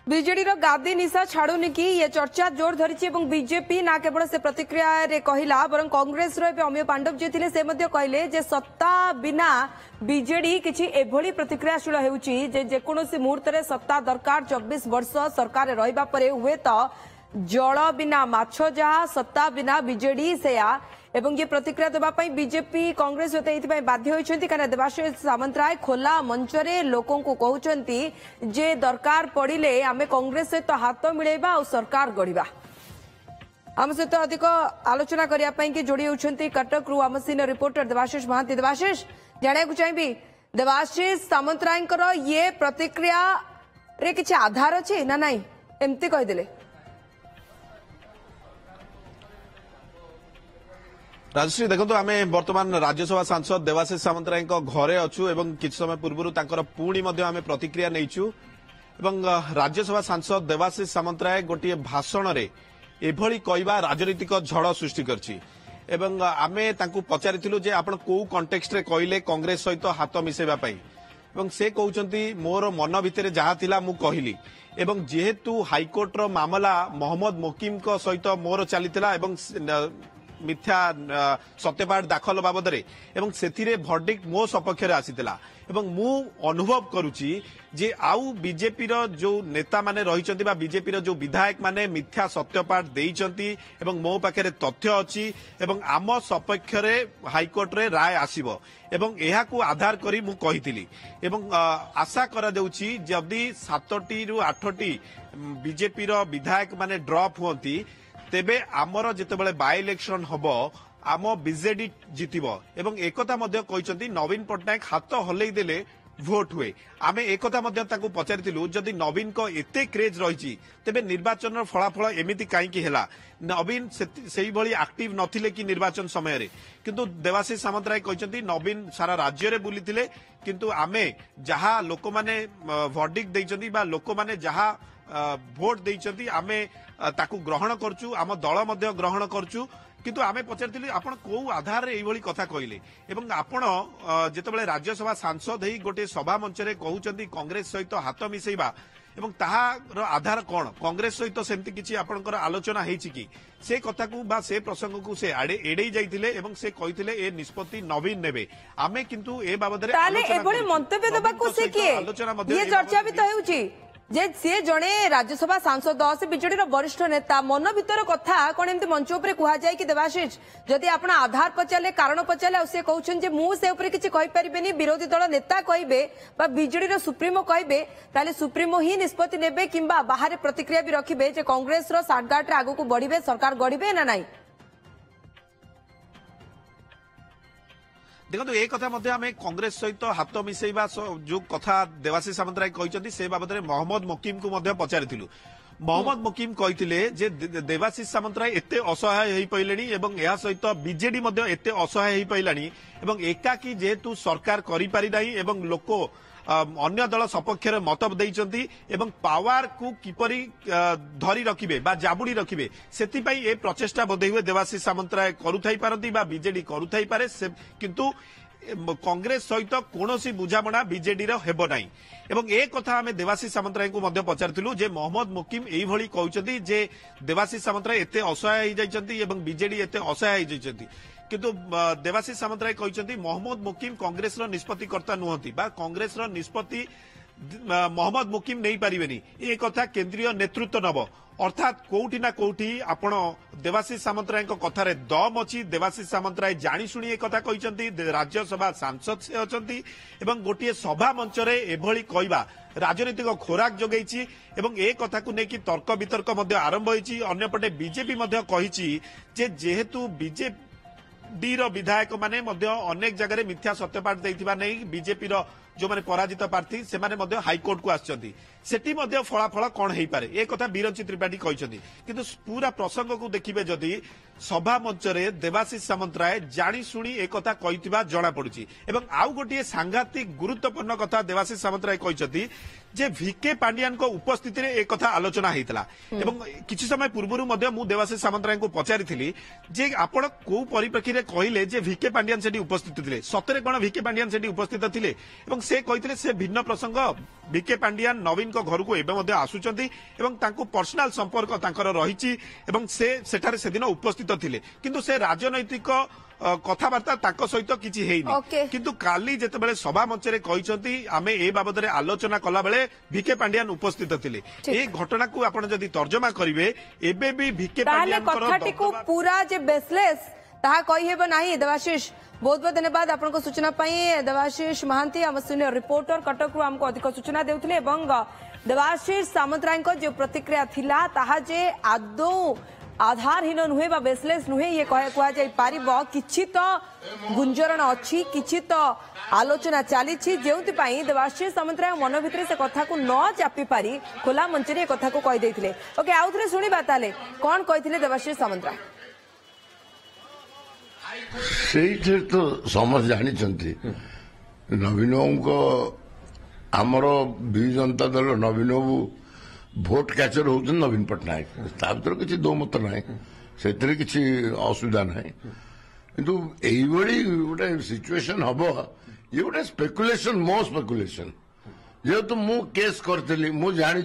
BJD गादी निशा छाड़ुनी कि ये चर्चा जोर धरी बीजेपी ना केवल से प्रतिक्रिया रे कहला बर कांग्रेस अमीय पांडव जी थे से कहले जे सत्ता बिना बीजेडी किछि एभली प्रतिक्रियाशील हेउची जे जेकोसी मुहूर्त रे सत्ता दरकार 24 वर्ष सरकार रहिबा परे हुए तो जल बिना माछ जहा सत्ता बिना बीजेडी सेया एवं ये प्रतिक्रिया देवाई बीजेपी कांग्रेस सहित बाध्य होती कारण देवाशीष सामंतराय खोला मंचरे लोकों को कहते जे दरकार पड़े आमे कांग्रेस सहित हाथ मिलेबा और सरकार गढ़ा आम सहित अधिक आलोचना करने जोड़ी होती कटक रु आम सीनियर रिपोर्टर देवाशीष महांती। देवाशीष जाना चाहिए देवाशीष सामंतराय ये प्रतिक्रिया रे किसी आधार अच्छे ना नाई एमती कहीदे राजश्री देखो आम बर्तमान राज्यसभा सांसद देवाशीष सामंतराय घरे अच्छु एवं किछ समय पूर्व पुणी आम प्रतिक्रिया नहींचु राज्यसभा सांसद देवाशीष सामंतराय गोटे भाषण रे एभली कहवा राजनीतिक झड़ सृष्टि करछि एवं आमे तांकु पचारिथिलु जे आपण को कॉन्टेक्स्ट रे कहले कांग्रेस सहित हाथ मिसेबा पई एवं से कहउचंती मोर मन भितरे जहा थिला मु कहिली एवं जेहेतु हाईकोर्ट रो मामला मोहम्मद मोकिम को सहित मोर चलीथिला एवं मिथ्या सत्यपाठ दाखल बाबद एवं सेथिरे भर्डिक्ट मो सपक्ष रे आसीतिला एवं मु अनुभव करूची जे आउ बीजेपी रो जो नेता माने रहिचंती बा बीजेपी रो जो विधायक माने मिथ्या सत्यपाठ देइचंती एवं मो पाखरे तथ्य अछि एवं आम सपक्ष रे हाईकोर्ट रे राय आसीबो एवं एहा को आधार करी मु कहितिली एवं आशा करा जाउची जदी 7टी रु 8टी बीजेपी रो विधायक माने ड्रॉप होंती तेबे आमर जितेबाला बाय इलेक्शन हम आम बीजेडी जितब एवं एकता कहते नवीन पट्टनायक हाथ हल्ई देले भोट हुए आमे एकता पचारिलु जदि नवीन को एते क्रेज रही तेबे निर्वाचन फलाफल एमिति कहीं है नवीन से भली एक्टिव नथिले कि निर्वाचन समय रे किंतु देवाशीष सामंतराय कहते नवीन सारा राज्य रे बुली किंतु आमे जहा लोक माने वर्डिक्ट देइचंती बा लोक माने जहा भोट देइचंती आमे ताकू ग्रहण करचु आम दल मध्य ग्रहण करचु किंतु आमे पचारिथिलु आपण को आधार रे एभली कथा कहिले एवं आपण जेतेबेले राज्यसभा सांसद हेई गोटे सभा मंच रे कहउचंती कांग्रेस सहित हाथ मिसेइबा एवं ताहार आधार कोन कांग्रेस सहित सेमति किछि आपणकर आलोचना हेछि कि से कथा को बा से प्रसंग को से एडे जाइथिले एवं से कहिथिले ए निष्पत्ति नवीन नेबे आमे किंतु ए बाबद रे ताले एभली मंतव्य देबा को से के ये चर्चा भी तो हेउछि जे सी जड़े राज्यसभा सांसद से बीजेडी वरिष्ठ नेता मन भीतर कथा कौन एमती मंच उपर कह जाए कि देवाशीष जदि आपण आधार पचारे कारण पचारे से कहते मुझे किसी कहीपरि विरोधी दल नेता कहे बीजेडी सुप्रीमो कहे ताले सुप्रीमो ही निष्पत्ति नेबे किंबा बाहर प्रतिक्रिया भी रखिबे जे कांग्रेस साठगांठ आगु को बढ़िबे सरकार गढ़िबे ना नहीं देखो एक कथा आम कांग्रेस सहित हाथ मिसेवा जो कथा देवाशीष सामंतराय कहते से बाबद मोहम्मद मोकिम को पचारिथिलु मोहम्मद मोकिम कहते जे देवाशीष सामंतराय एते असहाय हो पइलेनी एवं या सहित बीजेडी एते असहाय हो पइलानी एवं एकाकी जेहेतु सरकार करि पारि नाही एवं लोक अन्य दल सपक्ष मत देइचंती एवं पावर को किपरि धरी रखिबे बा जाबुड़ी रखिबे सेतिपई ए प्रचेष्टा बोधे हुए देवाशीष सामंतराय करुथाई पारती बा बीजेडी करुथाई पारे किंतु कांग्रेस सहित कोनोसी बुझामणा बीजेडी रो हेबो नाही एवं ए कथा आमे देवाशीष सामंतराय को मध्य पचारथिलु जे मोहम्मद मुकिम एई भली कहउचंती जे देवाशीष सामंतराय एते असहाय हो जाइचंती एवं बीजेडी एते असहाय हो जाइचंती किंतु देवाशीष सामंतराय कहते मोहम्मद मुकिम कांग्रेस निष्पत्तिकर्ता नुहति बा कांग्रेस निष्पत्ति मोहम्मद मुकिम नहीं पारिबेनी ए कथा केंद्रीय नेतृत्व नब अर्थात कोउठी ना कोउठी आपण देवाशीष सामंतराय कथार दम अच्छी देवाशीष सामंतराय जाणीशुणी एक कथा कहते राज्यसभा सांसद से अछंती एवं गोटे सभा मंच रे एभली कहवा राजनीतिक खोराक जोगैछि एवं ए कथा को लेकिन तर्क वितर्क आरंभ होईछि अन्यपटे बीजेपी कहिछि जे जेहेतु बीजेपी डी विधायक माने अनेक जगह मिथ्या सत्यपाठ देइथिबा नै बीजेपी जो माने पराजित प्रार्थी से माने हाईकोर्ट को आछंती सेठी फलाफल कौन हो पारे ए कथा बीरंची त्रिपाठी कहते किंतु पूरा प्रसंग को देखिबे जदि सभा मंच रे देवाशीष सामंतराय जाणीशुणी एक कथा कहिथिबा जणा पड़ुछि एवं आउ गोटे सांघातिक गुरुत्वपूर्ण कथा देवाशीष सामंतराय कहते जे भिके पांडियान को उपस्थिति रे एक कथा आलोचना हेतिला एवं किछि समय पूर्वरु मु देवाशीष सामंतराय को पचारिथिली जे आपण को परिप्रेक्षी रे कहिले जे भिके पांडियान सेठी उपस्थित थिले सतरे कोन भिके पांडियान सेठी उपस्थित थिले एवं से कहते से भिन्न प्रसंग बीके पांडियान नवीन को घर को एवं आसुचंती एवं तांको पर्सनल संपर्क तांकर रहिछि एवं से सेठारे सेदिन उपस्थित थिले किंतु से राजनैतिक कथबार्ता तांको सहित किछि हेइनी किंतु काली जेतेबेले सभा मंच रे कहिसंती आमे ए बाबद रे आलोचना कला बेले बीके पांडियान उपस्थित थिले ए घटना को आपण जदी तर्जमा करिवे एबे भी बीके पांडियान कथाटी को पूरा जे बेसलेस ताहा कहि हेबो नाही। देवाशीष बहुत बहुत धन्यवाद आपनको सूचना पाई। देवाशीष महांती आम सीनियर रिपोर्टर कटक रु हमको अधिक सूचना देउथिले एवं देवाशीष सामंतराय को जो प्रतिक्रिया थिला ताहा जे आदौ आधारहीन नुहे बा बेसलेस नुहे ये कह जाई पारिबो किछि तो गुंजरण अछि किछि तो आलोचना चली जेउति पई देवाशीष सामंतराय मन भितरे से कथा को न चापी पारी खोला मंच रे कथा को कहि देथिले। ओके आउथरे सुनिबा ताले कोन कहिथिले देवाशीष सामंतराय से तो समस्त जानी नवीन को आमर विजु जनता दल नवीन बाबू भोट कैचर होते नवीन पट्टनायक ता भर किसी दो मत ना से किसी असुविधा ना किंतु यही गोटे सिचुएशन हम ये गोटे स्पेकुलेशन मो स्पेकुलेशन जेहेतु मु केस करी मु जानी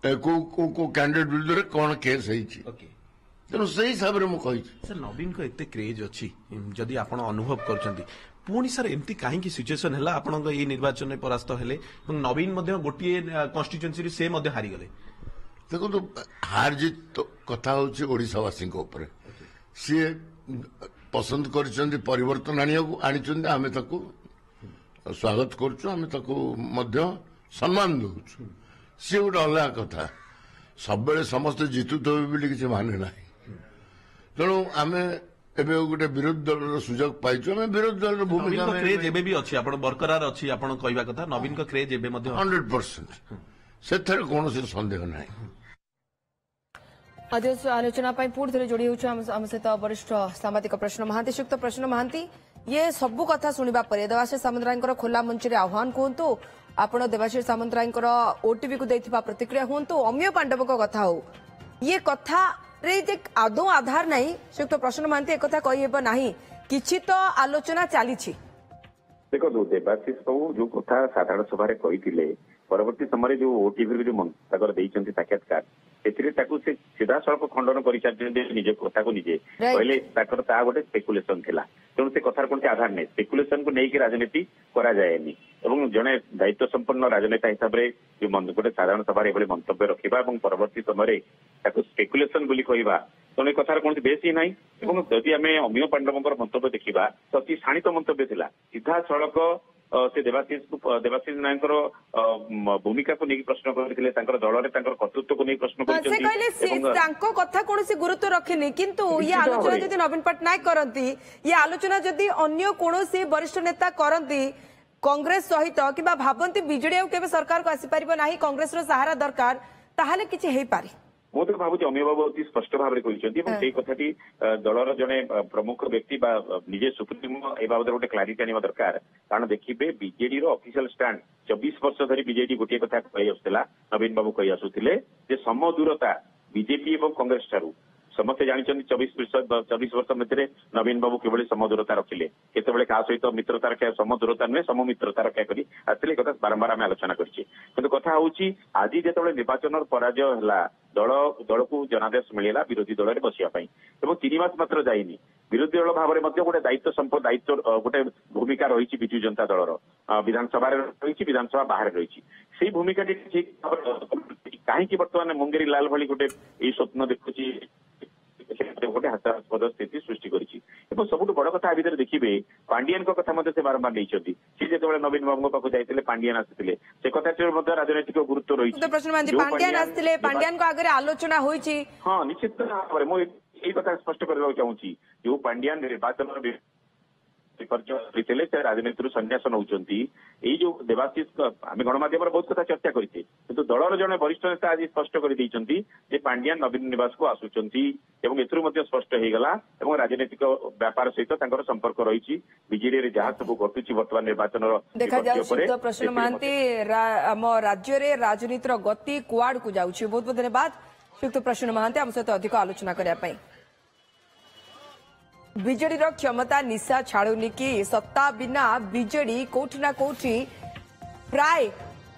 को कैंडिडेट विरुद्ध कौन केस होती तेणु से हिसाब से मुझे सर नवीन को एते क्रेज अच्छी जदि आपण अनुभव करछंती पुणी सर एमती कहीं सिचुएशन है आपण ये निर्वाचन में परास्त हेले नवीन गोटे कन्स्टिट्युएंसी से हारीगले देखो तो हार जीत तो कथा होशावासी सी पसंद कर परिवर्तन आम स्वागत कर सम्मान दौचु सी गोटे अलग कथा सब समस्ते जितुवे बोली किसी माने ना तेणु आम एबे गोटे विरोधी दल सुजोग पाइछु आम विरोधी दल भूमिका क्रेज एबे भी अछि आपण बरकरार अछि आपण कहबा कथा नवीन को क्रेज एबे मध्ये 100% सेथरे कोनोसी संदेह नाही। आदेश आलोचना पाई पूर्ण थरे जोड़ी होछु हम सहित वरिष्ठ सामाजिक प्रश्न महांती सुक्त प्रश्न महांती ये सब कथा सुनिबा परे देवाशीष सामंतराय खोला मंच रे आह्वान कहतु आपण देवाशीष सामंतराय ओटीवी को देथिबा प्रतिक्रिया हुंतु अमीय पांडव को कथा हो ये कथा रे जे आदौ आधार नहीं सुक्त प्रश्न महांती एक कथा कहि हेबो नाही किछि तो आलोचना चली देखो देवाशीष बाबू जो कथा साधारण सभा कही परवर्ती समय जो ओटीवी जो साक्षात्कार से सीधा सड़क खंडन कर कथा को निजे कहले गोटे स्पेकुलेसन थिला तेणु से कथार कौन आधार नहीं स्पेकुलेसन को लेकिन राजनीति करा जाएनी एवं जड़े दायित्व संपन्न राजनेता हिसाब से गोटे साधारण सभा मंतव्य रखा परवर्ती समय स्पेकुलेसन बोली कहवा तेणु कथार कौन बेस ही ना जदि आम अमीय पांडव मंतव्य देखा तो अति शाणित मंतव्य थिला सीधा सड़क से देवाशीष नायक भूमिका को लेकिन प्रश्न करते दल कर्तृत्व को लेकिन प्रश्न कथा कौन गुरुत्व रखेनि किंतु ये आलोचना जदि नवीन पट्टनायक करती ये आलोचना जदि अन्य कौन वरिष्ठ नेता करती कांग्रेस सहित कि भावती बीजेडी केवल सरकार को आसीपर ना कांग्रेस सहारा दरकार ताहले किछि हेई पारे ମୁଁ ତ ଭାବୁଛି ଅମୀୟ ବାବୁ ଅତି ସ୍ପଷ୍ଟ ଭାବରେ କହିଛନ୍ତି ଏବଂ ସେଇ କଥାଟି ଦଳର ଜଣେ ପ୍ରମୁଖ ବ୍ୟକ୍ତି ବା ନିଜେ ସୁପ୍ରିମୋ ଏ ବାବଦରେ ଗୋଟେ କ୍ଲାରିଟି ଆଣିବା ଦରକାର କାରଣ ଦେଖିବେ ବିଜେଡିର ଅଫିସିଆଲ ଷ୍ଟାଣ୍ଡ 24 ବର୍ଷ ଧରି ବିଜେଡି ଗୋଟିଏ କଥା କହି ଆସୁଥିଲା ନବୀନ ବାବୁ କହି ଆସୁଥିଲେ ଯେ ସମଦୂରତା ବିଜେପି ଏବଂ କଂଗ୍ରେସ ଠାରୁ समस्ते जानते 24 वर्ष मध्य नवीन बाबू किभली समदूरता रखिले केतबेले का सहित मित्रता रखा समदूरता नुहे सम मित्रता रक्षा करी आसले कथा बारंबार आम आलोचना करछे किंतु कथा होउची आज जेतबेले निर्वाचन पराजय हला दल को जनादेश मिलला विरोधी दल में बसिया पई एवं 3 मास मात्र जाइनी विरोधी दल भाव में गोटे दायित्व गोटे भूमिका रही विजु जनता दलर विधानसभा रही विधानसभा बाहर रही से भूमिका ठीक कहीं बर्तमान मुंगेरी लाल भली गोटे स्वप्न देखुची गोटे हास्यास्पद स्थिति सृष्टि करिछि एवं सबुठु बड़ कथा भितर देखिबे पांडियन को कथा सी बारंबार नहीं सी जो नवीन बाबू पाक जाते पांडियन आसते से कथा राजनैतिक गुरुत्व रही पांडियन को आगे आलोचना हाँ निश्चित भाव में मुझे कथा स्पष्ट करने चाहूँगी जो पांडियन निर्वाचन राजनीति संन्यास नौकरी जो देवाशीष आम गणमाध्यम बहुत कथा चर्चा करते किंतु दलर जड़े वरिष्ठ नेता आज स्पष्ट कर पांडियन नवीन निवास को आसुंच स्पष्ट होगला राजनीतिक व्यापार सहित संपर्क रही बीजेडी जहाँ सब घटुची बर्तमान निर्वाचन देखा प्रश्न महांती आम राज्य राजनीतिर गति कुआड़ को जाऊँगी बहुत बहुत धन्यवाद श्रीयुक्त प्रश्न महांती आम सहित अधिक आलोचना करने बीजेडी क्षमता निशा छाड़ुनी कि सत्ता बिना बीजेडी कोठी ना कोठी प्राय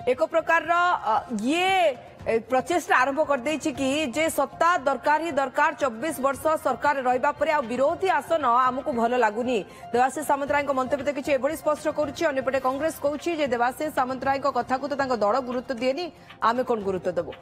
एक प्रकार ये प्रचेष्टा आरंभ कर देछि कि जे सत्ता दरकार ही दरकार 24 वर्ष सरकार रहिबा परे आ विरोधी आसन आमको भल लागुनी देवाशीष सामंतराय मंतव्य तो किछि एभଳି स्पष्ट करूछि अन्यपटे कांग्रेस कहूछि जे देवाशीष सामंतराय कथा को तो दल गुरुत्व दिएनी आमे कोन गुरुत्व देबो।